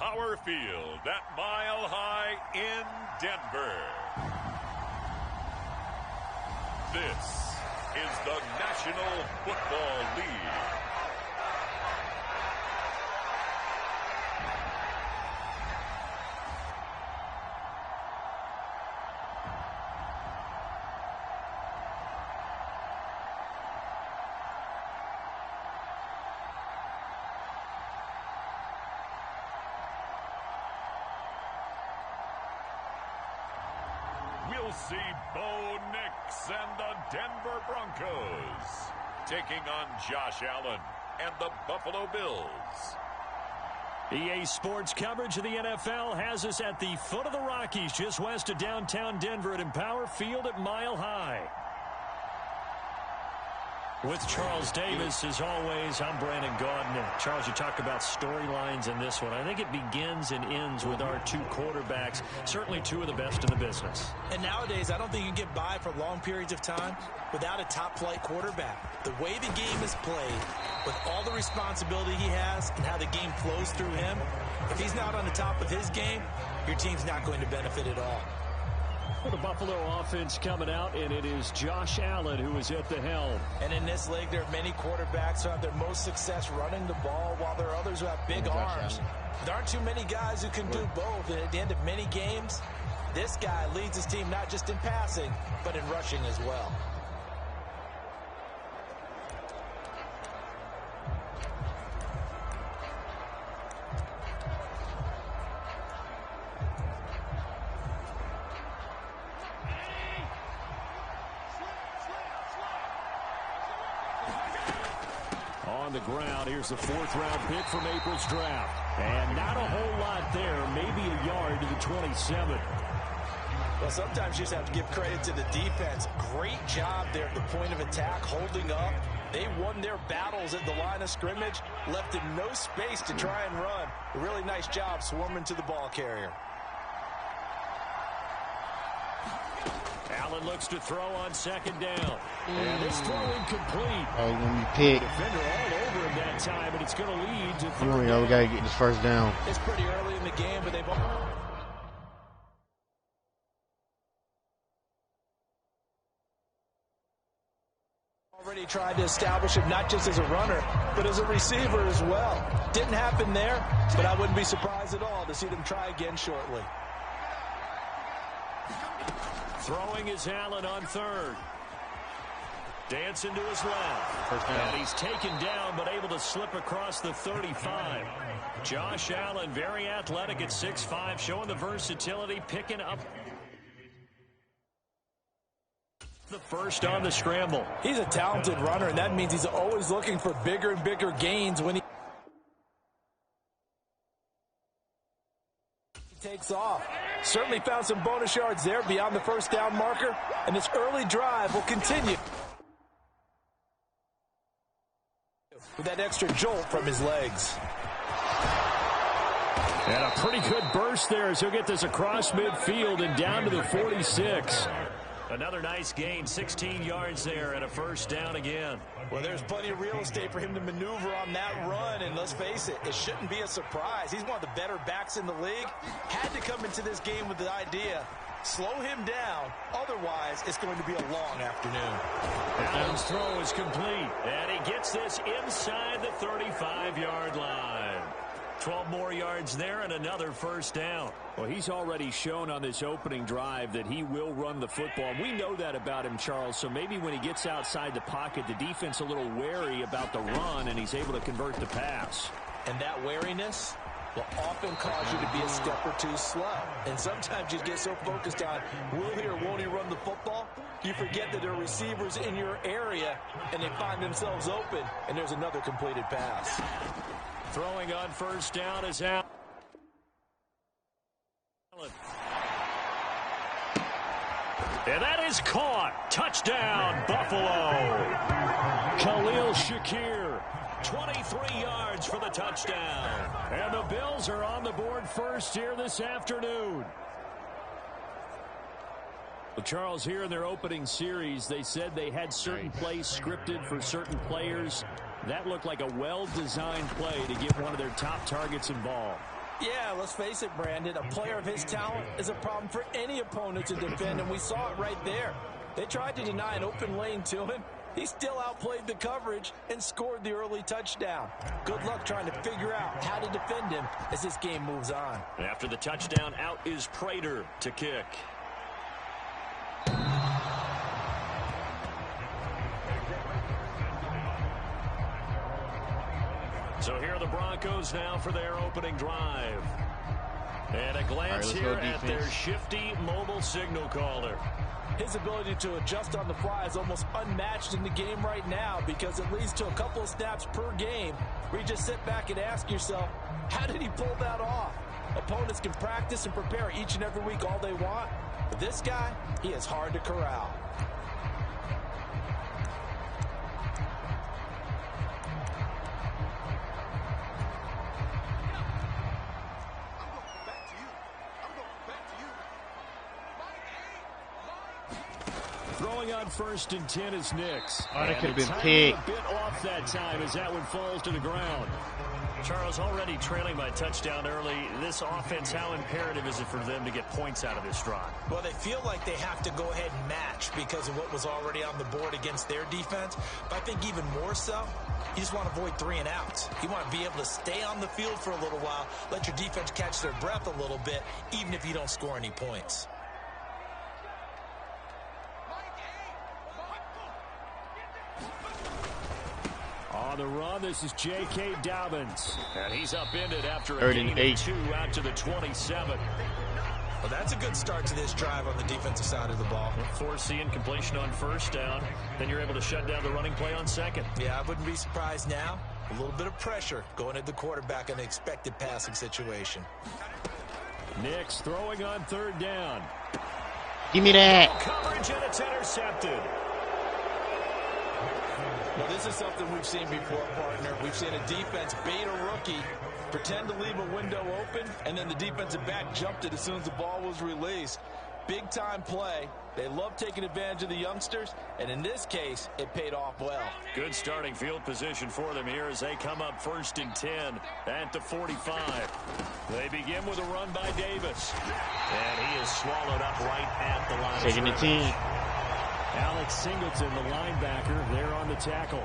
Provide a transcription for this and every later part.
Power Field at Mile High in Denver. This is the National Football League. We'll see Bo Nix and the Denver Broncos taking on Josh Allen and the Buffalo Bills. EA Sports coverage of the NFL has us at the foot of the Rockies, just west of downtown Denver at Empower Field at Mile High. With Charles Davis, as always, I'm Brandon Gaudin. Charles, you talk about storylines in this one. I think it begins and ends with our two quarterbacks, certainly two of the best in the business. And nowadays, I don't think you can get by for long periods of time without a top-flight quarterback. The way the game is played, with all the responsibility he has and how the game flows through him, if he's not on the top of his game, your team's not going to benefit at all. For the Buffalo offense coming out, and it is Josh Allen who is at the helm. And in this league, there are many quarterbacks who have their most success running the ball, while there are others who have big arms. There aren't too many guys who can do both, and at the end of many games, this guy leads his team not just in passing, but in rushing as well. On the ground, here's the fourth-round pick from April's draft. And not a whole lot there, maybe a yard to the 27. Well, sometimes you just have to give credit to the defense. Great job there at the point of attack, holding up. They won their battles at the line of scrimmage, left him no space to try and run. A really nice job swarming to the ball carrier. Allen looks to throw on second down. And this throw incomplete. Oh, when you pick. Defender all over him that time, and it's going to lead to Here we go. We got to get this first down. It's pretty early in the game, but they've already tried to establish him not just as a runner, but as a receiver as well. Didn't happen there, but I wouldn't be surprised at all to see them try again shortly. Throwing is Allen on third. Dancing to his left. And he's taken down, but able to slip across the 35. Josh Allen, very athletic at 6'5", showing the versatility, picking up the first on the scramble. He's a talented runner, and that means he's always looking for bigger and bigger gains when he takes off. Certainly found some bonus yards there beyond the first down marker, and this early drive will continue with that extra jolt from his legs. And a pretty good burst there as he'll get this across midfield and down to the 46. Another nice gain, 16 yards there and a first down again. Well, there's plenty of real estate for him to maneuver on that run, and let's face it, it shouldn't be a surprise. He's one of the better backs in the league. Had to come into this game with the idea, slow him down, otherwise it's going to be a long afternoon. Allen's throw is complete, and he gets this inside the 35-yard line. 12 more yards there and another first down. Well, he's already shown on this opening drive that he will run the football. We know that about him, Charles, so maybe when he gets outside the pocket, the defense a little wary about the run, and he's able to convert the pass. And that wariness will often cause you to be a step or two slow. And sometimes you get so focused on, will he or won't he run the football, you forget that there are receivers in your area, and they find themselves open, and there's another completed pass. Throwing on first down is Allen. And that is caught. Touchdown, Buffalo. Khalil Shakir, 23 yards for the touchdown. And the Bills are on the board first here this afternoon. Well, Charles, here in their opening series, they said they had certain plays scripted for certain players. That looked like a well-designed play to get one of their top targets involved. Yeah, let's face it, Brandon, a player of his talent is a problem for any opponent to defend, and we saw it right there. They tried to deny an open lane to him. He still outplayed the coverage and scored the early touchdown. Good luck trying to figure out how to defend him as this game moves on. After the touchdown, out is Prater to kick. So here are the Broncos now for their opening drive. And a glance here at their shifty mobile signal caller. His ability to adjust on the fly is almost unmatched in the game right now because it leads to a couple of snaps per game where you just sit back and ask yourself, how did he pull that off? Opponents can practice and prepare each and every week all they want, but this guy, he is hard to corral. Throwing on 1st and 10 is Nix. Oh, that could have been picked. A bit off that time as that one falls to the ground. Charles, already trailing by touchdown early. This offense, how imperative is it for them to get points out of this drive? Well, they feel like they have to go ahead and match because of what was already on the board against their defense. But I think even more so, you just want to avoid 3 and outs. You want to be able to stay on the field for a little while, let your defense catch their breath a little bit, even if you don't score any points. On the run, this is J.K. Dobbins. And he's upended after a 3rd gain and of 8. 2 out to the 27. Well, that's a good start to this drive on the defensive side of the ball. Forcing completion on 1st down. Then you're able to shut down the running play on 2nd. Yeah, I wouldn't be surprised now. A little bit of pressure going at the quarterback in an expected passing situation. Nix throwing on 3rd down. Give me that. Coverage, and it's intercepted. Well, this is something we've seen before, partner. We've seen a defense bait a rookie, pretend to leave a window open, and then the defensive back jumped it as soon as the ball was released. Big-time play. They love taking advantage of the youngsters, and in this case, it paid off well. Good starting field position for them here as they come up 1st and 10 at the 45. They begin with a run by Davis. And he is swallowed up right at the line. 2nd and 10. Alex Singleton, the linebacker, there on the tackle.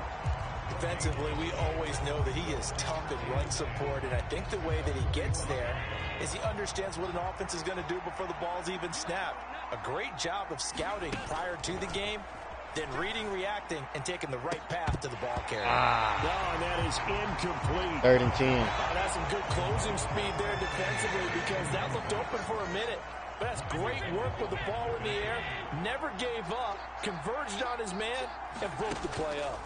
Defensively, we always know that he is tough in run support, and I think the way that he gets there is he understands what an offense is going to do before the ball's even snapped. A great job of scouting prior to the game, then reading, reacting, and taking the right path to the ball carrier. No, and that is incomplete. 3rd and 10. That's some good closing speed there defensively because that looked open for a minute. But that's great work with the ball in the air. Never gave up, converged on his man, and broke the play up.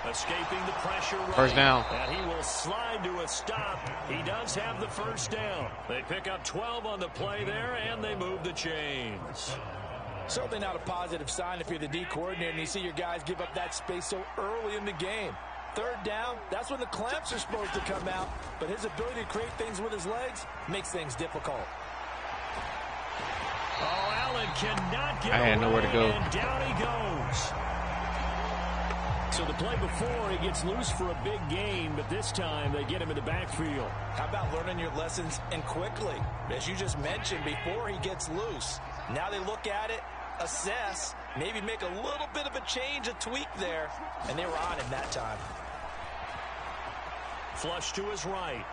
Escaping the pressure. First down. And he will slide to a stop. He does have the 1st down. They pick up 12 on the play there, and they move the chains. Certainly not a positive sign if you're the D coordinator and you see your guys give up that space so early in the game. 3rd down, that's when the clamps are supposed to come out, but his ability to create things with his legs makes things difficult. Oh, Allen cannot get I had nowhere to go. And down he goes. So the play before, he gets loose for a big gain, but this time they get him in the backfield. How about learning your lessons and quickly? As you just mentioned, before he gets loose, now they look at it, assess, maybe make a little bit of a change, a tweak there, and they were on him that time. Flush to his right.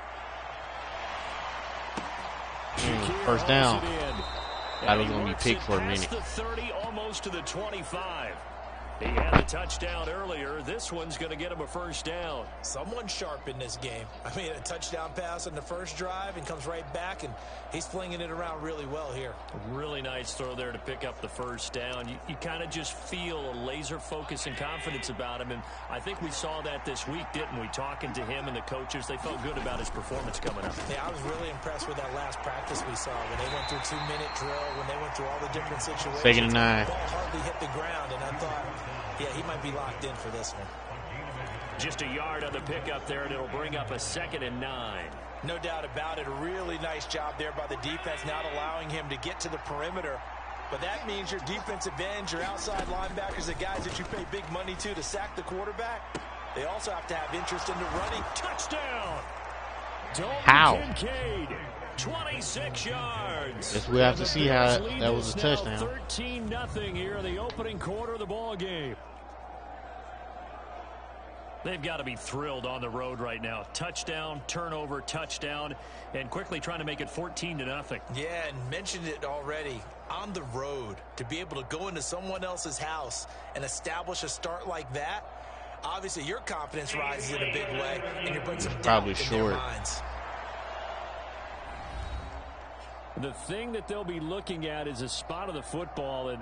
1st down. I was going to be picked for a minute. The 30, almost to the 25. He had a touchdown earlier. This one's going to get him a 1st down. Someone sharp in this game. I mean, a touchdown pass on the 1st drive and comes right back, and he's flinging it around really well here. A really nice throw there to pick up the 1st down. You kind of just feel a laser focus and confidence about him, and I think we saw that this week, didn't we? Talking to him and the coaches, they felt good about his performance coming up. Yeah, I was really impressed with that last practice we saw when they went through 2-minute drill, when they went through all the different situations. 2nd and 9. The ball hardly hit the ground, and I thought, yeah, he might be locked in for this one. Just a yard on the pickup there, and it'll bring up a 2nd and 9. No doubt about it. A really nice job there by the defense, not allowing him to get to the perimeter. But that means your defensive ends, your outside linebackers, the guys that you pay big money to sack the quarterback, they also have to have interest in the running. Touchdown! How? Kincaid, 26 yards. Guess we'll have to see how that was a touchdown. 13-0 here in the opening quarter of the ball game. They've got to be thrilled on the road right now. Touchdown, turnover, touchdown, and quickly trying to make it 14-0. Yeah, and mentioned it already. On the road, to be able to go into someone else's house and establish a start like that, obviously your confidence rises in a big way, and you're putting some doubt in their minds. The thing that they'll be looking at is a spot of the football, and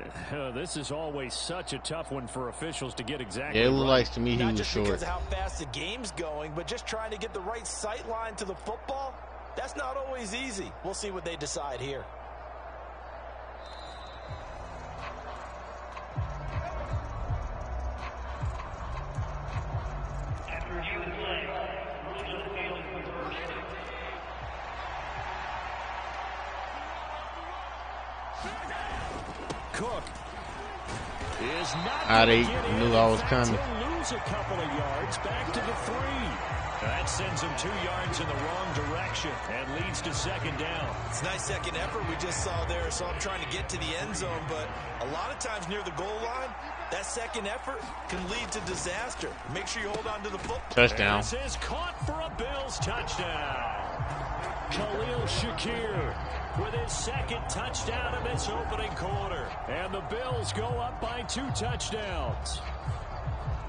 this is always such a tough one for officials to get exactly Yeah, it right. looks like to me he Not was just short. because of how fast the game's going, but just trying to get the right sight line to the football, that's not always easy. We'll see what they decide here. Cook is not They knew I was coming. He'll lose a couple of yards back to the 3. That sends him 2 yards in the wrong direction and leads to second down. It's a nice second effort we just saw there. So I'm trying to get to the end zone, but a lot of times near the goal line, that second effort can lead to disaster. Make sure you hold on to the football. Touchdown. This is caught for a Bills touchdown. Khalil Shakir with his second touchdown of this opening quarter. And the Bills go up by 2 touchdowns.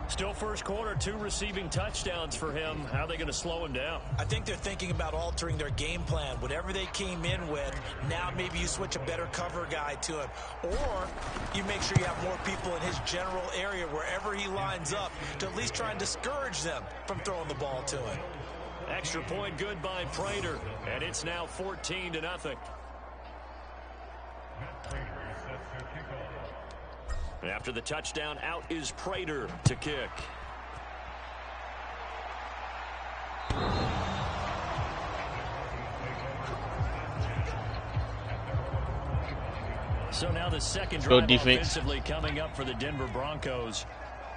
Still first quarter, 2 receiving touchdowns for him. How are they going to slow him down? I think they're thinking about altering their game plan. Whatever they came in with, now maybe you switch a better cover guy to him. Or you make sure you have more people in his general area wherever he lines up to at least try and discourage them from throwing the ball to him. Extra point good by Prater. And it's now 14-0. After the touchdown, out is Prater to kick. So now the second drive offensively coming up for the Denver Broncos.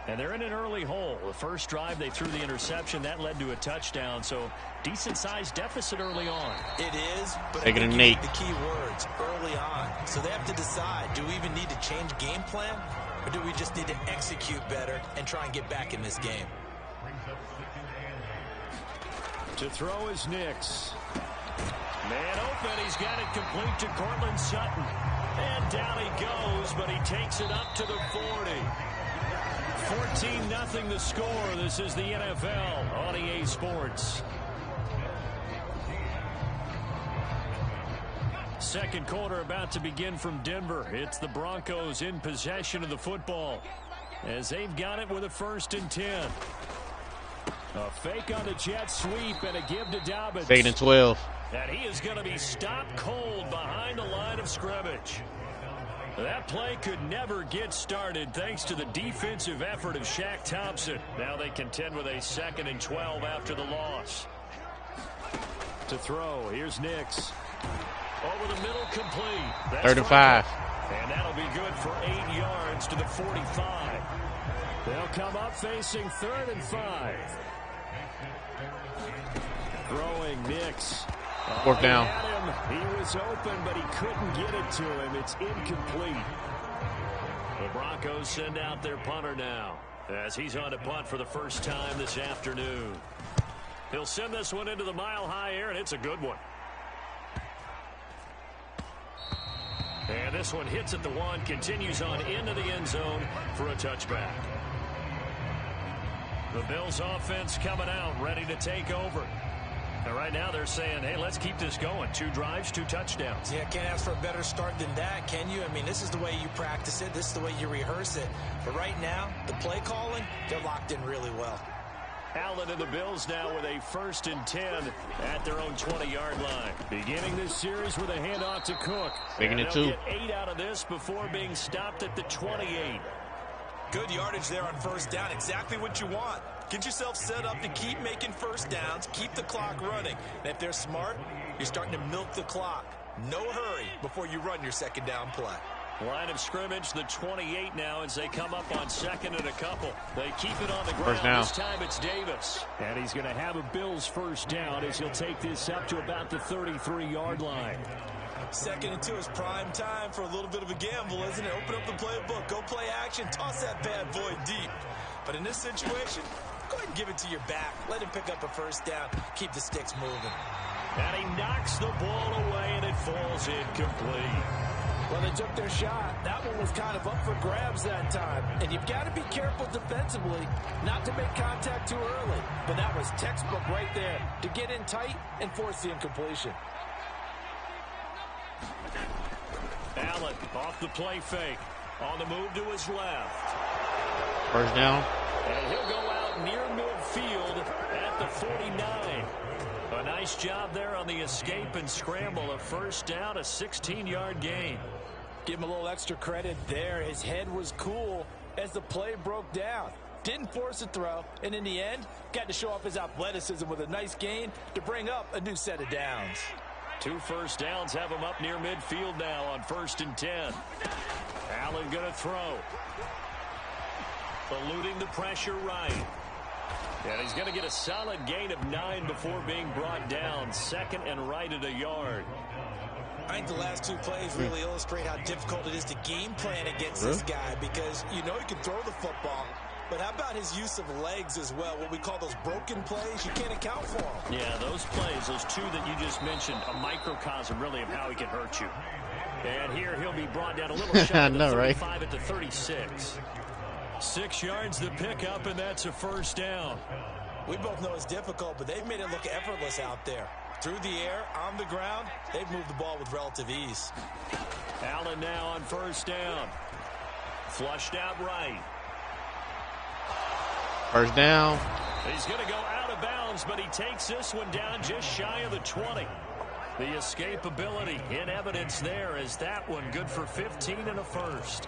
And they're in an early hole. The first drive, they threw the interception. That led to a touchdown. So decent-sized deficit early on. It is, but Taking I think a you Nate. need the key words early on. So they have to decide, do we even need to change game plan? Or do we just need to execute better and try and get back in this game? To throw is Nix. Man open. He's got it complete to Cortland Sutton. And down he goes, but he takes it up to the 40. 14-0 the score. This is the NFL on EA Sports. Second quarter about to begin from Denver. It's the Broncos in possession of the football as they've got it with a 1st and 10. A fake on the jet sweep and a give to Dobbins. 2nd and 12. And he is going to be stopped cold behind the line of scrimmage. That play could never get started thanks to the defensive effort of Shaq Thompson. Now they contend with a 2nd and 12 after the loss. To throw, here's Nix. Over the middle, complete. That's 3rd and 5. And that'll be good for 8 yards to the 45. They'll come up facing 3rd and 5. Throwing Nix. 4th down. He was open, but he couldn't get it to him. It's incomplete. The Broncos send out their punter now as he's on to punt for the first time this afternoon. He'll send this one into the mile-high air, and it's a good one. And this one hits at the 1, continues on into the end zone for a touchback. The Bills offense coming out, ready to take over. And right now they're saying, hey, let's keep this going. 2 drives, 2 touchdowns. Yeah, can't ask for a better start than that, can you? I mean, this is the way you practice it. This is the way you rehearse it. But right now, the play calling, they're locked in really well. Allen and the Bills now with a 1st and 10 at their own 20-yard line. Beginning this series with a handoff to Cook. 2nd and 2. Get 8 out of this before being stopped at the 28. Good yardage there on 1st down. Exactly what you want. Get yourself set up to keep making 1st downs, keep the clock running. And if they're smart, you're starting to milk the clock. No hurry before you run your 2nd down play. Line of scrimmage, the 28 now as they come up on second and a couple. They keep it on the ground. First down. This time it's Davis. And he's going to have a Bills first down as he'll take this up to about the 33-yard line. Second and 2 is prime time for a little bit of a gamble, isn't it? Open up the playbook, go play action, toss that bad boy deep. But in this situation, go ahead and give it to your back. Let him pick up a first down. Keep the sticks moving. And he knocks the ball away, and it falls incomplete. Well, they took their shot. That one was kind of up for grabs that time. And you've got to be careful defensively not to make contact too early. But that was textbook right there to get in tight and force the incompletion. Allen off the play fake. On the move to his left. First down. And he'll go out near midfield at the 49. A nice job there on the escape and scramble. A first down, a 16-yard gain. Give him a little extra credit there. His head was cool as the play broke down. Didn't force a throw, and in the end, got to show off his athleticism with a nice gain to bring up a new set of downs. 2 first downs have him up near midfield now on 1st and 10. Allen going to throw. Eluding the pressure right. And he's going to get a solid gain of 9 before being brought down. Second and right at a yard. I think the last 2 plays really illustrate how difficult it is to game plan against this guy, because you know he can throw the football, but how about his use of legs as well? What we call those broken plays, you can't account for them. Yeah, those plays, those 2 that you just mentioned, a microcosm really of how he can hurt you. And here he'll be brought down a little shy of the 35 right? At the 36. 6 yards the pickup, and that's a first down. We both know it's difficult, but they've made it look effortless out there. Through the air, on the ground, they've moved the ball with relative ease. Allen now on first down. Flushed out right. First down. He's going to go out of bounds, but he takes this one down just shy of the 20. The escapability in evidence there as that one good for 15 and a first.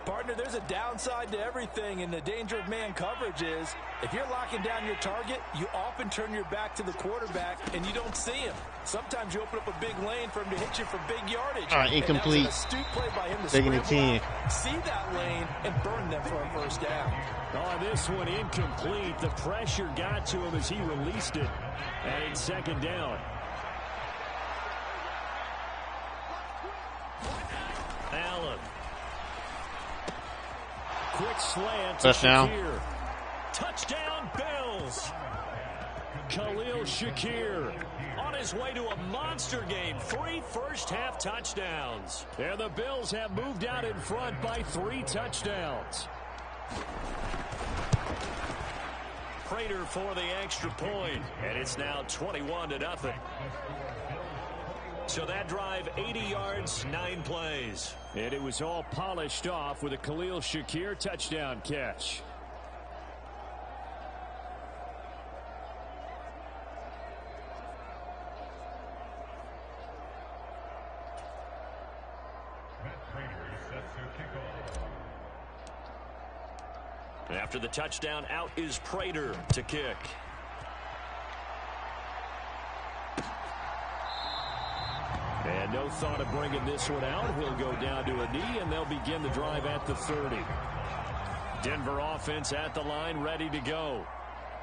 Partner, there's a downside to everything, and the danger of man coverage is if you're locking down your target, you often turn your back to the quarterback and you don't see him. Sometimes you open up a big lane for him to hit you for big yardage. All right, incomplete. And that was an astute play by him to taking the 10. See that lane and burn them for a first down. Oh, this one incomplete. The pressure got to him as he released it. And it's second down. Allen. Quick slant. Touchdown. Shakir. Touchdown, Bills. Khalil Shakir on his way to a monster game. 3 first-half touchdowns. And the Bills have moved out in front by 3 touchdowns. Prater for the extra point, and it's now 21-0. So that drive, 80 yards, 9 plays. And it was all polished off with a Khalil Shakir touchdown catch. After the touchdown, out is Prater to kick. And no thought of bringing this one out. He'll go down to a knee, and they'll begin the drive at the 30. Denver offense at the line, ready to go.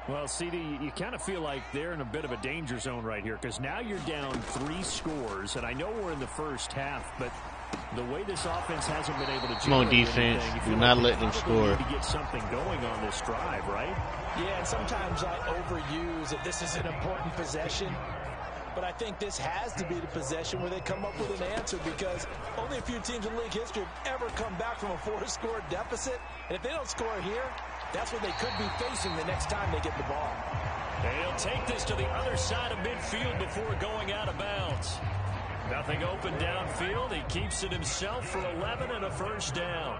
Well, CD, you kind of feel like they're in a bit of a danger zone right here, because now you're down 3 scores, and I know we're in the first half, but the way this offense hasn't been able to come on, defense. Do not let them score. To get something going on this drive, right? Yeah, and sometimes I overuse if this is an important possession. But I think this has to be the possession where they come up with an answer, because only a few teams in league history have ever come back from a 4-score deficit. And if they don't score here, that's what they could be facing the next time they get the ball. And he'll take this to the other side of midfield before going out of bounds. Nothing open downfield. He keeps it himself for 11 and a first down.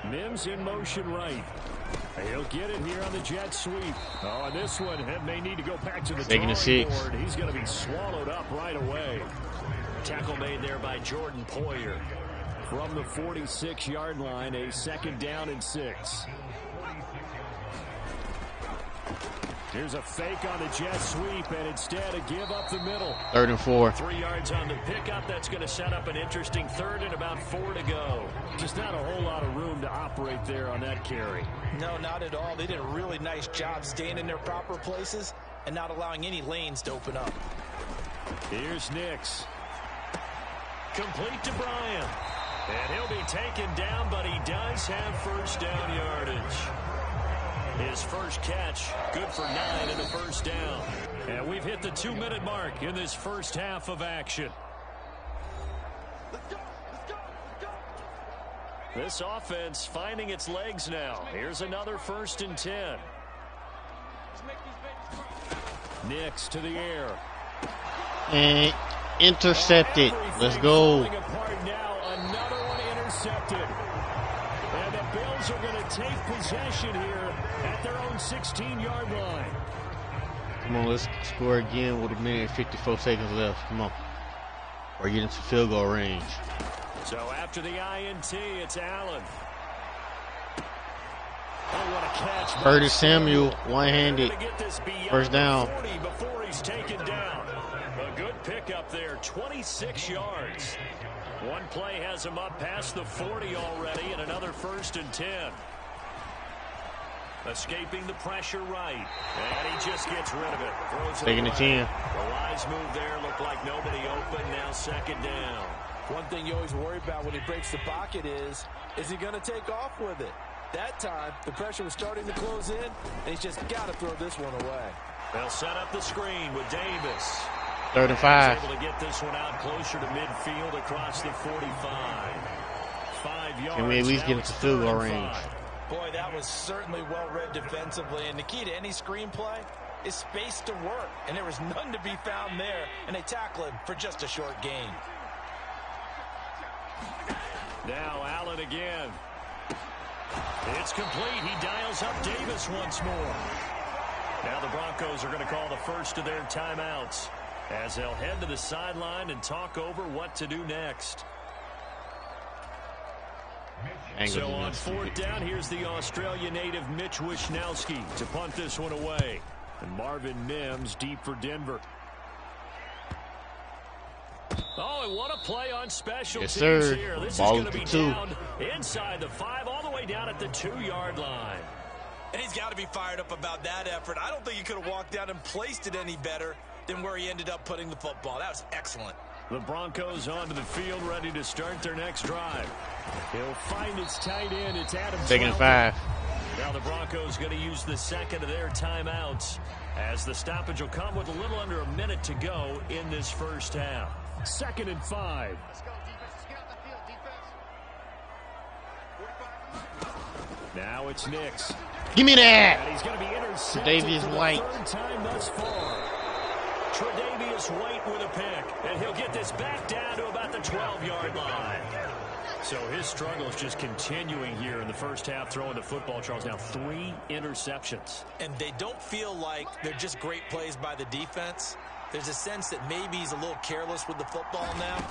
Mims in motion right. He'll get it here on the jet sweep. Oh, and this one may need to go back to the drawing board. He's going to be swallowed up right away. Tackle made there by Jordan Poyer. From the 46-yard line, a second down and 6. Here's a fake on the jet sweep, and instead a give up the middle. 3rd and 4. 3 yards on the pickup. That's going to set up an interesting 3rd and about 4 to go. Just not a whole lot of room to operate there on that carry. No, not at all. They did a really nice job staying in their proper places and not allowing any lanes to open up. Here's Nix. Complete to Bryant. And he'll be taken down, but he does have first down yardage. His first catch, good for 9 and a first down. And we've hit the 2-minute mark in this first half of action. This offense finding its legs now. Here's another 1st and 10. Nix to the air. And intercepted. Let's go. Another one intercepted. And the Bills are going to take possession here at their own 16-yard line. Come on, let's score again with 1 minute and 54 seconds left. Come on. Or get into field goal range. So after the INT, it's Allen. Oh, what a catch. Curtis Samuel, one-handed. First down. Before he's taken down. A good pickup there, 26 yards. One play has him up past the 40 already, and another 1st and 10. Escaping the pressure right. And he just gets rid of it. Throws Taking the 10. The wise move there. Looked like nobody open. Now 2nd down. One thing you always worry about when he breaks the pocket is he going to take off with it? That time, the pressure was starting to close in, and he's just got to throw this one away. They'll set up the screen with Davis. 3rd and 5. Able to get this one out closer to midfield across the 45. 5 yards. Can we at least get into field goal range? Boy, that was certainly well-read defensively, and the key to any screenplay is space to work, and there was none to be found there, and they tackle him for just a short gain. Now Allen again. It's complete. He dials up Davis once more. Now the Broncos are going to call the first of their timeouts as they'll head to the sideline and talk over what to do next. So on 4th down, here's the Australia native Mitch Wishnowski to punt this one away. And Marvin Mims deep for Denver. Oh, and what a play on special teams here. This Ball is going to be down inside the 5, all the way down at the 2-yard line. And he's got to be fired up about that effort. I don't think he could have walked down and placed it any better than where he ended up putting the football. That was excellent. The Broncos onto the field, ready to start their next drive. He'll find his tight end. It's Adam. 2nd and 5. Now the Broncos going to use the second of their timeouts as the stoppage will come with a little under a minute to go in this first half. 2nd and 5. Let's go, defense. Let's get out the field, defense. 45. Now it's Nix. Give me that. And he's going to be intercepted Tre'Davious for the White. 3rd time thus far. Tre'Davious White with a pick, and he'll get this back down to about the 12-yard line. So his struggle is just continuing here in the first half, throwing the football, Charles. Now 3 interceptions. And they don't feel like they're just great plays by the defense. There's a sense that maybe he's a little careless with the football now.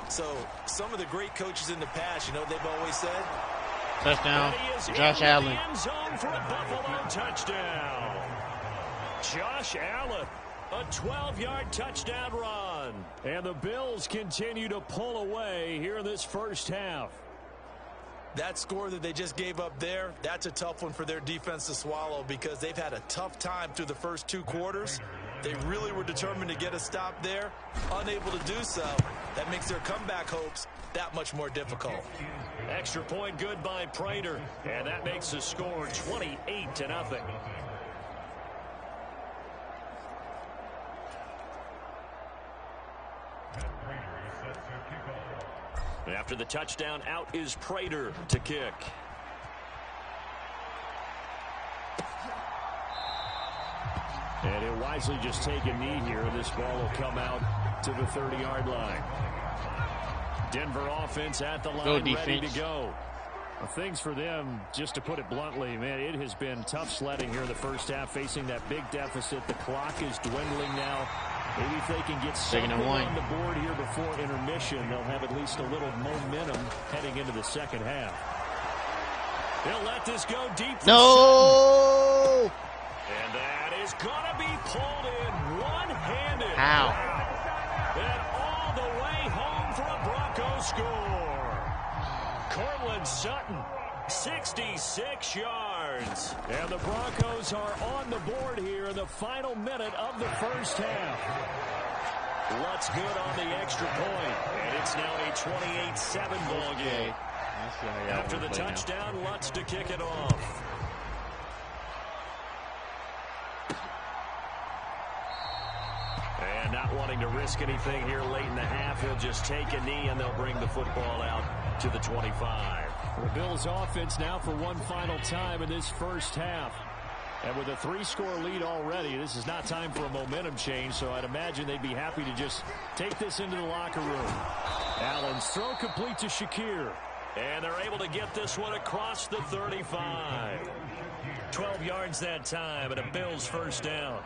So some of the great coaches in the past, you know what they've always said? Touchdown, Josh Allen. End zone for a Buffalo touchdown. Josh Allen, a 12-yard touchdown run. And the Bills continue to pull away here in this first half. That score that they just gave up there, that's a tough one for their defense to swallow because they've had a tough time through the first 2 quarters. They really were determined to get a stop there, unable to do so. That makes their comeback hopes that much more difficult. Extra point good by Prater, and that makes the score 28-0. After the touchdown, out is Prater to kick. And he'll wisely just take a knee here. This ball will come out to the 30-yard line. Denver offense at the line, ready to go. Well, things for them, just to put it bluntly, man, it has been tough sledding here in the first half, facing that big deficit. The clock is dwindling now. Maybe if they can get something on the board here before intermission, they'll have at least a little momentum heading into the second half. They'll let this go deep. No! And that is going to be pulled in one-handed. How? And all the way home for a Broncos score. Cortland Sutton, 66 yards. And the Broncos are on the board here in the final minute of the first half. Lutz good on the extra point, and it's now a 28-7 ball game. After the touchdown, Lutz to kick it off. And not wanting to risk anything here late in the half, he'll just take a knee, and they'll bring the football out to the 25. The Bills offense now for one final time in this first half. And with a 3-score lead already, this is not time for a momentum change, so I'd imagine they'd be happy to just take this into the locker room. Allen's throw complete to Shakir. And they're able to get this one across the 35. 12 yards that time, and a Bills first down.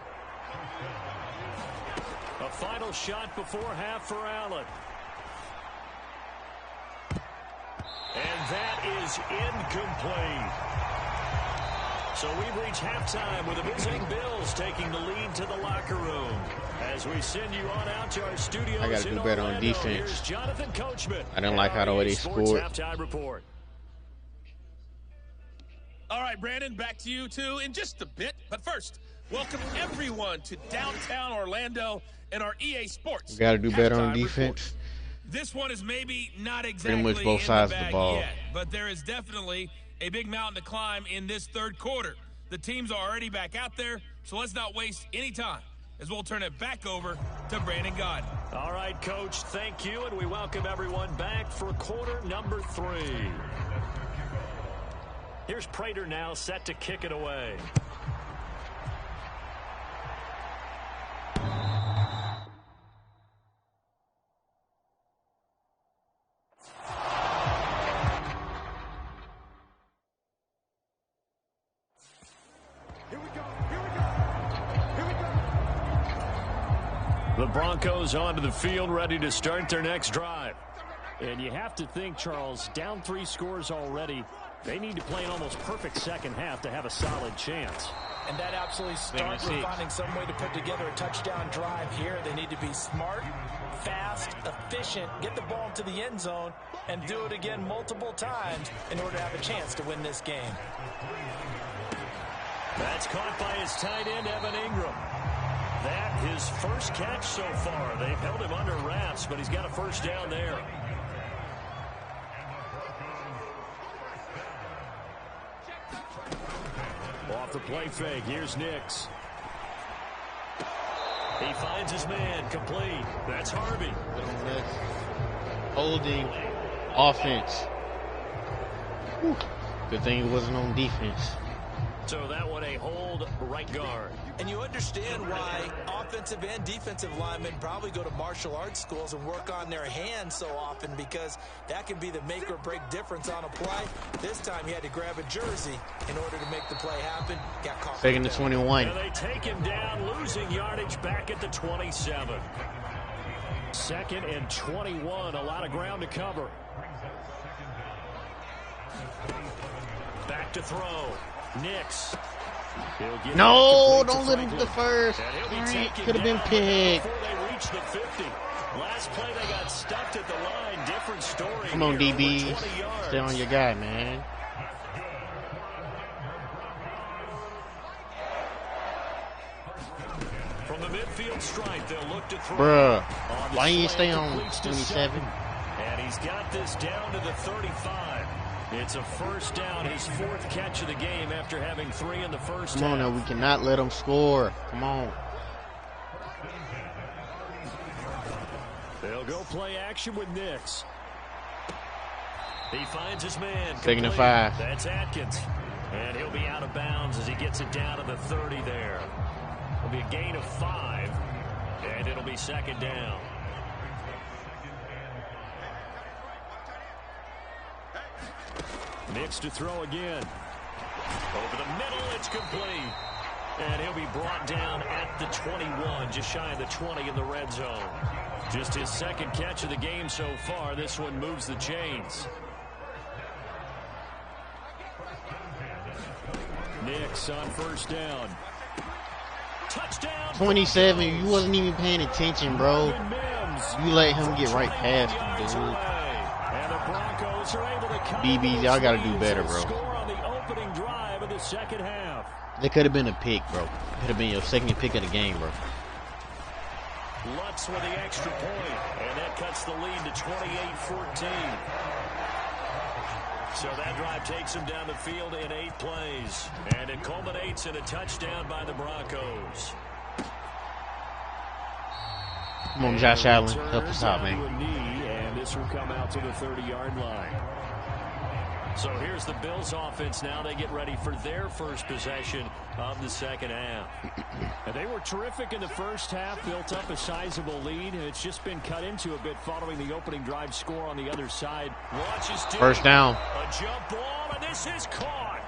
A final shot before half for Allen. And that is incomplete. So we've reached halftime with the visiting Bills taking the lead to the locker room. As we send you on out to our studios, I got to do better on defense. Here's Jonathan Coachman. I didn't like how the way they scored. Halftime report. All right, Brandon, back to you two in just a bit. But first, welcome everyone to downtown Orlando and our EA Sports. Got to do better on halftime defense. report. This one is maybe not exactly Pretty much both in sides the of the bag ball. yet, but there is definitely a big mountain to climb in this third quarter. The teams are already back out there, so let's not waste any time as we'll turn it back over to Brandon Gaudin. All right, Coach, thank you, and we welcome everyone back for quarter number 3. Here's Prater now set to kick it away. The Broncos onto the field, ready to start their next drive. And you have to think, Charles, down 3 scores already. They need to play an almost perfect second half to have a solid chance. And that absolutely starts with finding some way to put together a touchdown drive here. They need to be smart, fast, efficient, get the ball to the end zone, and do it again multiple times in order to have a chance to win this game. That's caught by his tight end, Evan Ingram. That his first catch so far. They've held him under wraps, but he's got a first down there. Off the play fake, here's Nix. He finds his man, complete. That's Harvey. Holding offense. Whew. Good thing it wasn't on defense. So that one a hold right guard. And you understand why offensive and defensive linemen probably go to martial arts schools and work on their hands so often, because that can be the make or break difference on a play. This time he had to grab a jersey in order to make the play happen. Got caught. Second to 21. And they take him down, losing yardage back at the 27. 2nd and 21, a lot of ground to cover. Back to throw. Nix. No, don't let him defer. Could have been picked. Before they reach the 50. Last play they got stuck at the line. Different story. Come on, here, DBs. 20 yards. Stay on your guy, man. From the midfield stripe, they'll look to throw. Bruh, On the why you slant, stay on completes to 27? And he's got this down to the 35. It's a first down, his 4th catch of the game after having 3 in the first Come on half. now, we cannot let them score. Come on. They'll go play action with Nix. He finds his man. 2nd and complete. 5. That's Atkins. And he'll be out of bounds as he gets it down to the 30 there. It'll be a gain of 5, and it'll be 2nd down. Nix to throw again. Over the middle, it's complete. And he'll be brought down at the 21, just shy of the 20 in the red zone. Just his 2nd catch of the game so far. This one moves the chains. Nix on first down. Touchdown. 27, you wasn't even paying attention, bro. You let him get right past him, dude. And the Broncos are able to come BBs, y'all got to do better, bro. score on the opening drive of the second half. That could have been a pick, bro. Could have been your second pick of the game, bro. Lutz with the extra point, and that cuts the lead to 28-14. So that drive takes him down the field in 8 plays, and it culminates in a touchdown by the Broncos. Come on, Josh Allen. Help us out, man. And this will come out to the 30-yard line. So here's the Bills offense now. They get ready for their first possession of the second half. And they were terrific in the first half, built up a sizable lead, and it's just been cut into a bit following the opening drive score on the other side. First down. A jump ball, and this is caught.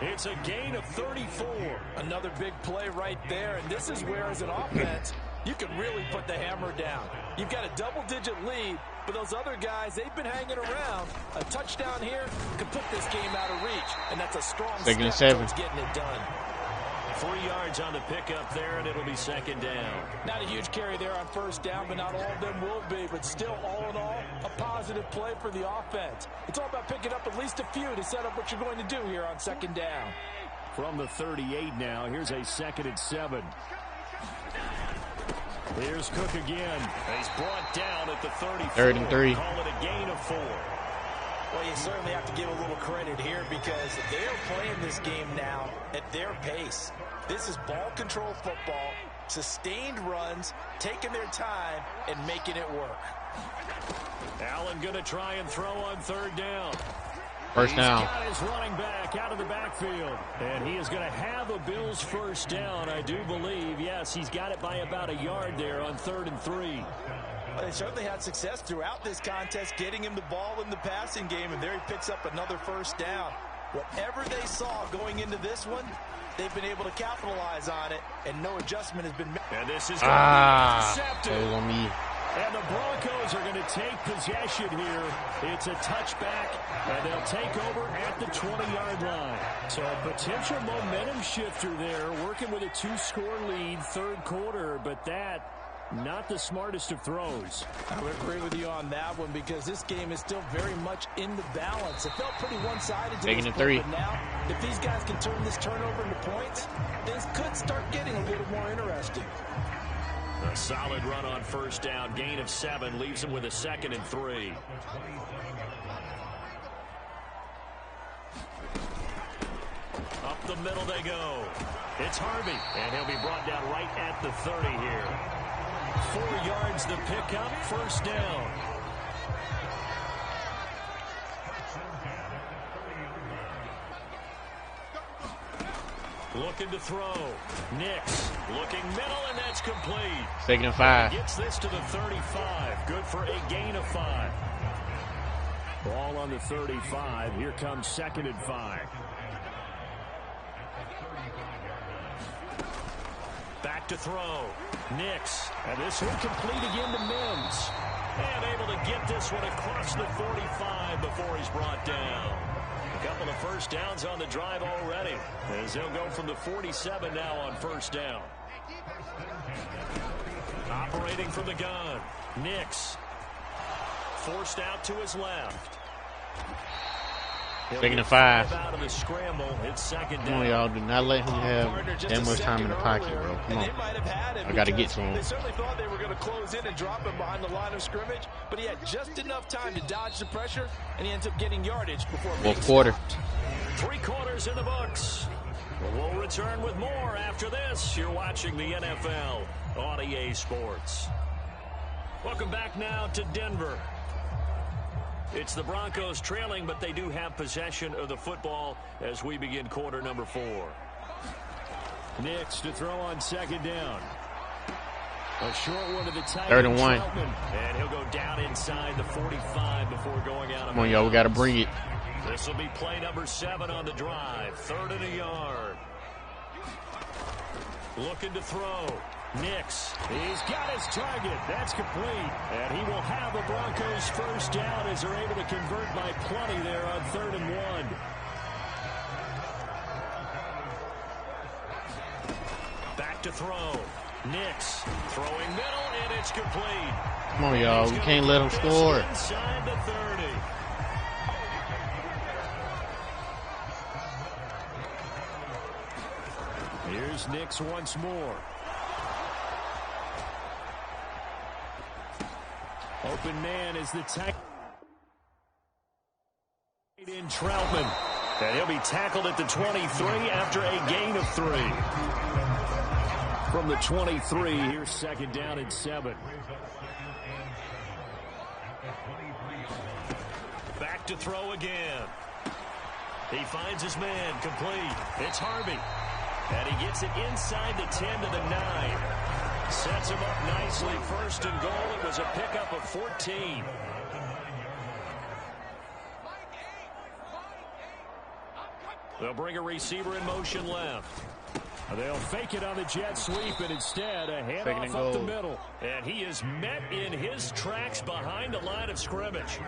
It's a gain of 34. Another big play right there, and this is where, as an offense, you can really put the hammer down. You've got a double-digit lead, but those other guys, they've been hanging around. A touchdown here could put this game out of reach, and that's a strong step towards getting it done. 3 yards on the pickup there, and it'll be second down. Not a huge carry there on first down, but not all of them will be. But still, all in all, a positive play for the offense. It's all about picking up at least a few to set up what you're going to do here on second down. From the 38 now, here's a 2nd and 7. Here's Cook again. He's brought down at the 34. 3rd and 3. Call it a gain of 4. Well, you certainly have to give a little credit here because they're playing this game now at their pace. This is ball control football, sustained runs, taking their time, and making it work. Allen going to try and throw on 3rd down. First down. He's got his running back out of the backfield. And he is going to have a Bills first down, I do believe. Yes, he's got it by about a yard there on 3rd and 3. Well, they certainly had success throughout this contest, getting him the ball in the passing game, and there he picks up another first down. Whatever they saw going into this one, they've been able to capitalize on it, and no adjustment has been made. And this is going to be intercepted. That was on me. And the Broncos are going to take possession here. It's a touchback, and they'll take over at the 20-yard line. So a potential momentum shifter there, working with a 2-score lead, 3rd quarter, but that not the smartest of throws. I would agree with you on that one because this game is still very much in the balance. It felt pretty one-sided to this point, 3. but now if these guys can turn this turnover into points, things could start getting a little more interesting. A solid run on first down, gain of 7, leaves him with a 2nd and 3. Up the middle they go. It's Harvey, and he'll be brought down right at the 30 here. 4 yards the pickup, first down. Looking to throw. Nix looking middle, and that's complete. 2nd and 5. Gets this to the 35. Good for a gain of 5. Ball on the 35. Here comes 2nd and 5. Back to throw. Nix. And this one complete again to Mims. And able to get this one across the 45 before he's brought down. A couple of first downs on the drive already, as he'll go from the 47 now on first down. Operating from the gun. Nix. Forced out to his left. 2nd and 5. Out of the scramble. It's 2nd down. Come on, y'all. Do not let him have that much time in the pocket, bro. Come on. I got to get to him. They certainly thought they were going to close in and drop him behind the line of scrimmage, but he had just enough time to dodge the pressure, and he ends up getting yardage before being 4th quarter. stopped. 3 quarters in the books. We'll return with more after this. You're watching the NFL on EA Sports. Welcome back now to Denver. It's the Broncos trailing, but they do have possession of the football as we begin quarter number 4. Nix to throw on 2nd down. A short one to the tight end. 3rd and 1. And he'll go down inside the 45 before going out of bounds. Come on, y'all. We got to bring it. This will be play number 7 on the drive. 3rd and a yard. Looking to throw. Nix. He's got his target. That's complete. And he will have the Broncos first down as they're able to convert by plenty there on 3rd and 1. Back to to throw. Nix throwing middle, and it's complete. Come on, y'all. We can't let them score. Inside the 30. Here's Nix once more. Open man is the tackle. In Troutman. And he'll be tackled at the 23 after a gain of 3. From the 23, here's second down and 7. Back to throw again. He finds his man complete. It's Harvey. And he gets it inside the 10 to the 9. Sets him up nicely. First and goal. It was a pickup of 14. They'll bring a receiver in motion left. They'll fake it on the jet sweep, and instead a handoff up the middle. And he is met in his tracks behind the line of scrimmage.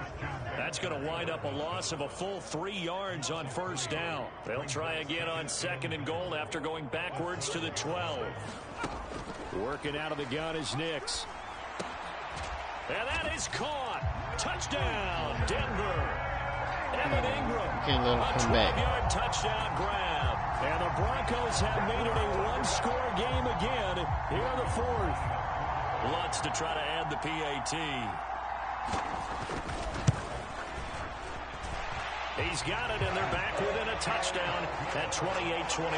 That's going to wind up a loss of a full 3 yards on first down. They'll try again on second and goal after going backwards to the 12. Working out of the gun is Nix. And that is caught. Touchdown, Denver. Evan Ingram, Can't let him come back. 12-yard touchdown grab. And the Broncos have made it a one-score game again here in the 4th. Lutz to try to add the PAT. He's got it, and they're back within a touchdown at 28-21.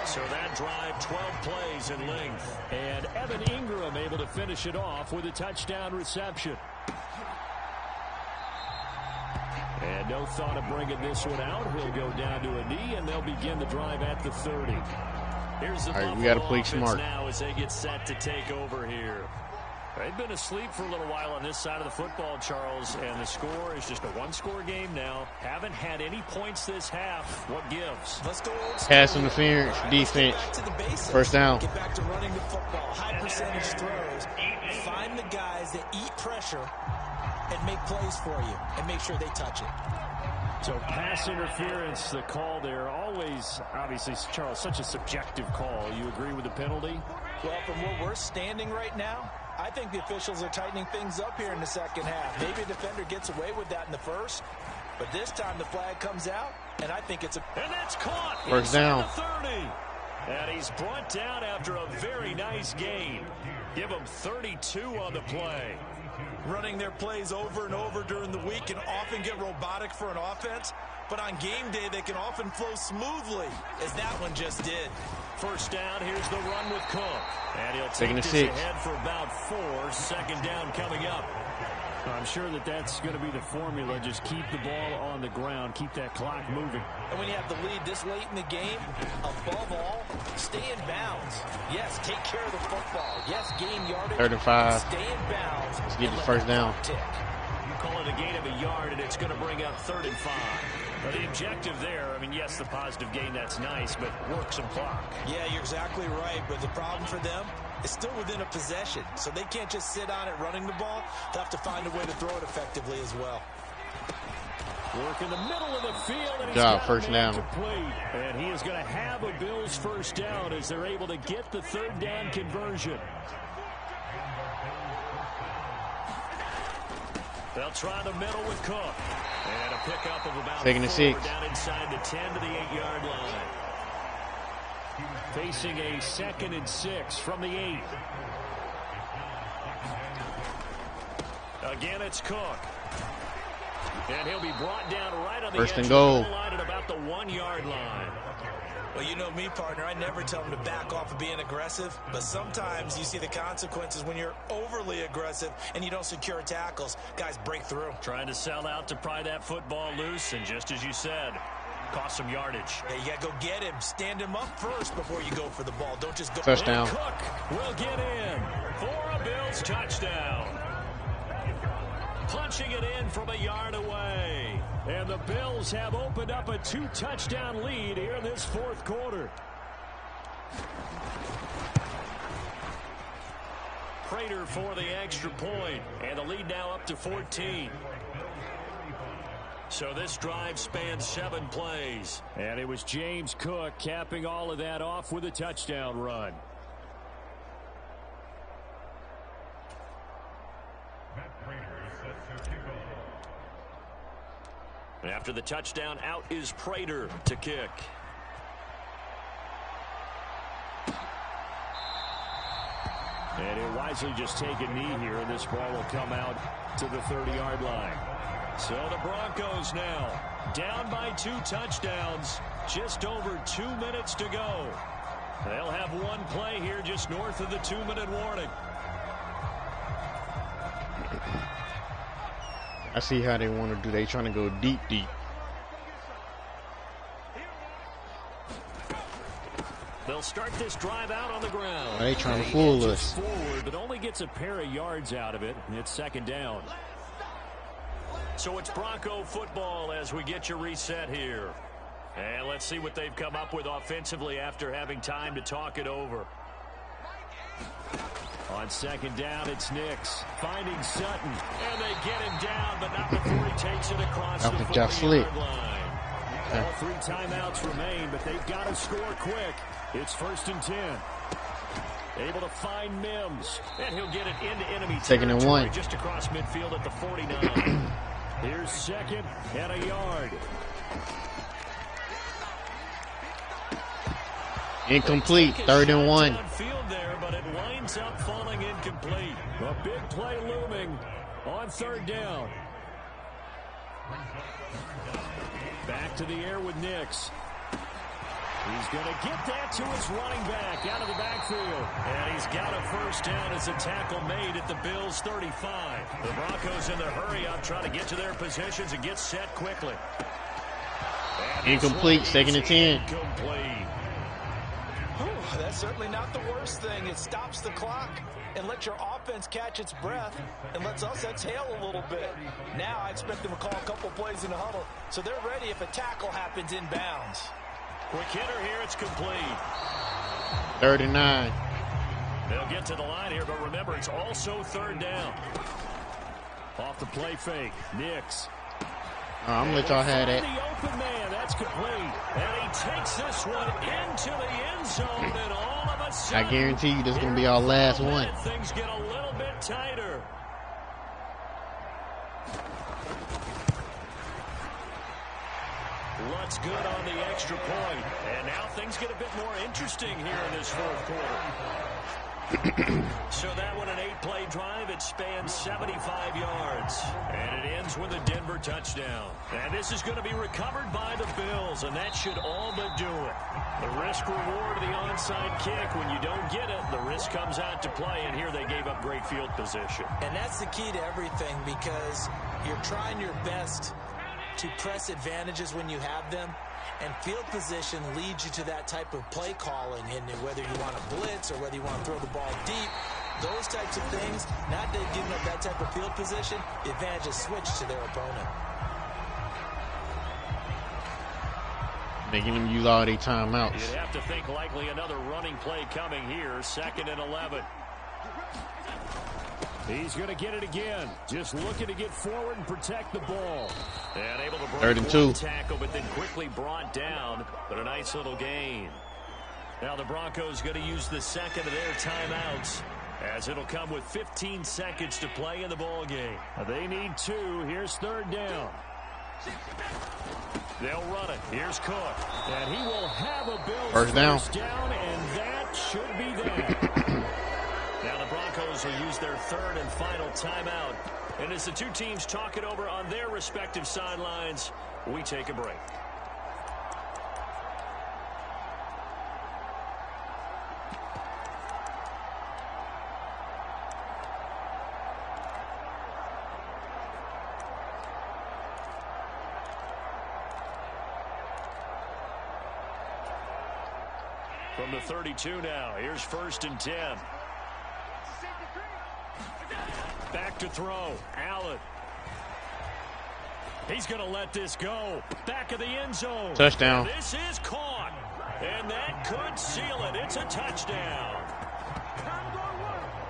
So that drive, 12 plays in length. And Evan Ingram able to finish it off with a touchdown reception. And no thought of bringing this one out. He'll go down to a knee, and they'll begin the drive at the 30. Here's the All right, we got to play offense smart now as they get set to take over here. They've been asleep for a little while on this side of the football, Charles, and the score is just a one-score game now. Haven't had any points this half. What gives? Let's go old school. Pass interference, defense. First down. Get back to running the football. High percentage throws. Find the guys that eat pressure and make plays for you and make sure they touch it. So pass interference, the call there, always, obviously, Charles, such a subjective call. You agree with the penalty? Well, from where we're standing right now, I think the officials are tightening things up here in the second half. Maybe a defender gets away with that in the first, but this time the flag comes out, and I think it's a... And that's caught. First down. The 30. And he's brought down after a very nice gain. Give him 32 on the play. Running their plays over and over during the week can often get robotic for an offense, but on game day they can often flow smoothly, as that one just did. First down, here's the run with Cook. And he'll take Taking this a 6. ahead for about 4. Second down coming up. I'm sure that that's going to be the formula. Just keep the ball on the ground. Keep that clock moving. And when you have the lead this late in the game, above all, stay in bounds. Yes, take care of the football. Yes, gain yardage. 3rd and 5. Stay in bounds. Let's get the first down. Call it a gain of a yard, and it's going to bring up 3rd and 5. But the objective there, I mean, yes, the positive gain, that's nice, but work some clock. Yeah, you're exactly right. But the problem for them is still within a possession. So they can't just sit on it running the ball. They'll have to find a way to throw it effectively as well. Work in the middle of the field, and he's Job, got first a down. man complete. And he is going to have a Bills first down as they're able to get the 3rd down conversion. They'll try the middle with Cook. And a pickup of about 2nd and 6. down inside the 10 to the 8-yard line. Facing a 2nd and 6 from the 8. Again, it's Cook. And he'll be brought down right on the First edge and of goal. the goal line at about the 1-yard line. Well, you know me, partner. I never tell them to back off of being aggressive, but sometimes you see the consequences when you're overly aggressive and you don't secure tackles. Guys break through. Trying to sell out to pry that football loose, and just as you said, cost some yardage. Yeah, you got to go get him. Stand him up first before you go for the ball. Don't just go. Touchdown. And Cook will get in for a Bills touchdown. Punching it in from a yard away. And the Bills have opened up a 2-touchdown lead here in this 4th quarter. Prater for the extra point. And the lead now up to 14. So this drive spans 7 plays. And it was James Cook capping all of that off with a touchdown run. After the touchdown, out is Prater to kick. And he'll wisely just take a knee here, and this ball will come out to the 30-yard line. So the Broncos now down by 2 touchdowns. Just over 2 minutes to go. They'll have one play here just north of the 2-minute warning. I see how they want to do. They trying to go deep. They'll start this drive out on the ground. They trying to fool us. Forward, but only gets a pair of yards out of it, and it's 2nd down. So it's Bronco football as we get you reset here. And let's see what they've come up with offensively after having time to talk it over. On 2nd down, it's Nix finding Sutton. And they get him down, but not before he takes it across the 40-yard line. All 3 timeouts remain, but they've got to score quick. It's 1st and 10. Able to find Mims. And he'll get it into enemy 2nd and 1. Just across midfield at the 49. Here's 2nd and a yard. Incomplete. 3rd and 1. Field there, but it winds up falling incomplete. A big play looming on 3rd down. Back to the air with Nix. He's going to get that to his running back out of the backfield. And he's got a 1st down as a tackle made at the Bills' 35. The Broncos in the hurry up trying to get to their positions and get set quickly. Incomplete. 2nd and 10. Incomplete. That's certainly not the worst thing. It stops the clock and lets your offense catch its breath and lets us exhale a little bit. Now I expect them to call a couple plays in the huddle so they're ready if a tackle happens inbounds. Quick hitter here, it's complete. 3rd and 9. They'll get to the line here, but remember, it's also 3rd down. Off the play fake, Nix. I'm going to let y'all have that. The open man, that's complete. And he takes this one into the end zone, and all of a sudden, I guarantee you this is going to be our last one. Things get a little bit tighter. Lutz good on the extra point. And now things get a bit more interesting here in this 4th quarter. So that one, an 8-play drive. It spans 75 yards. And it ends with a Denver touchdown. And this is going to be recovered by the Bills, and that should all but do it. The risk-reward of the onside kick. When you don't get it, the risk comes out to play, and here they gave up great field position. And that's the key to everything because you're trying your best to press advantages when you have them. And field position leads you to that type of play calling, and whether you want to blitz or whether you want to throw the ball deep, those types of things, not that giving up that type of field position, the advantage is switched to their opponent. Making them use all their timeouts. You'd have to think likely another running play coming here, 2nd and 11. He's going to get it again. Just looking to get forward and protect the ball. And able to break 3rd and 2. Tackle, but then quickly brought down. But a nice little gain. Now the Broncos going to use the 2nd of their timeouts, as it'll come with 15 seconds to play in the ball game. They need 2. Here's 3rd down. They'll run it. Here's Cook. And he will have a Bills 1st down. And that should be that. Now the Broncos will use their 3rd and final timeout. And as the two teams talk it over on their respective sidelines, we take a break. From the 32 now, here's 1st and 10. Back to throw. Allen. He's going to let this go. Back of the end zone. Touchdown. This is caught. And that could seal it. It's a touchdown.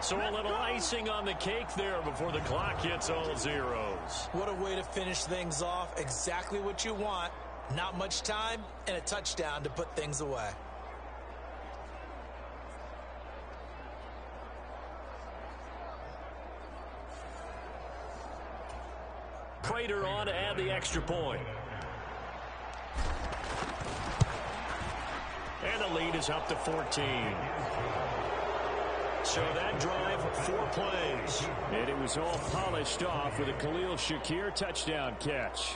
So a little icing on the cake there before the clock hits all zeros. What a way to finish things off. Exactly what you want. Not much time and a touchdown to put things away. Prater on to add the extra point. And the lead is up to 14. So that drive, 4 plays. And it was all polished off with a Khalil Shakir touchdown catch.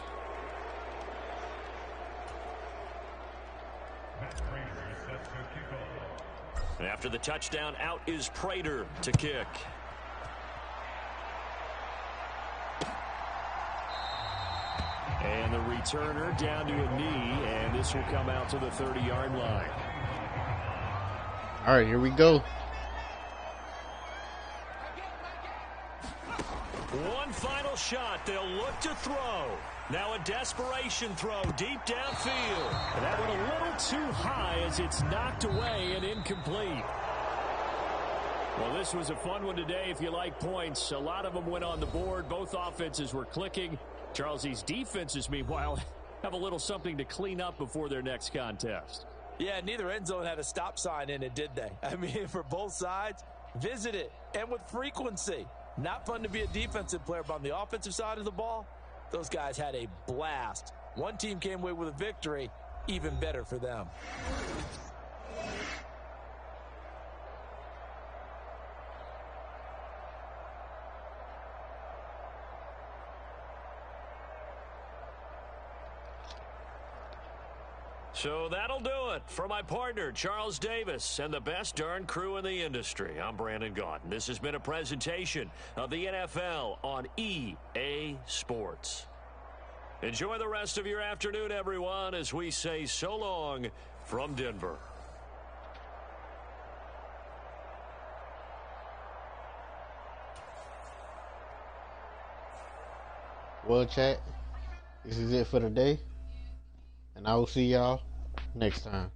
After the touchdown, out is Prater to kick. And the returner down to a knee, and this will come out to the 30-yard line. All right, here we go. One final shot. They'll look to throw. Now a desperation throw deep downfield. And that went a little too high as it's knocked away and incomplete. Well, this was a fun one today if you like points. A lot of them went on the board. Both offenses were clicking. Charles, these defenses, meanwhile, have a little something to clean up before their next contest. Yeah, neither end zone had a stop sign in it, did they? I mean, for both sides, visit it, and with frequency. Not fun to be a defensive player, but on the offensive side of the ball, those guys had a blast. One team came away with a victory, even better for them. So that'll do it for my partner, Charles Davis, and the best darn crew in the industry. I'm Brandon Gaudin. This has been a presentation of the NFL on EA Sports. Enjoy the rest of your afternoon, everyone, as we say so long from Denver. Well, chat, this is it for today, and I will see y'all next time.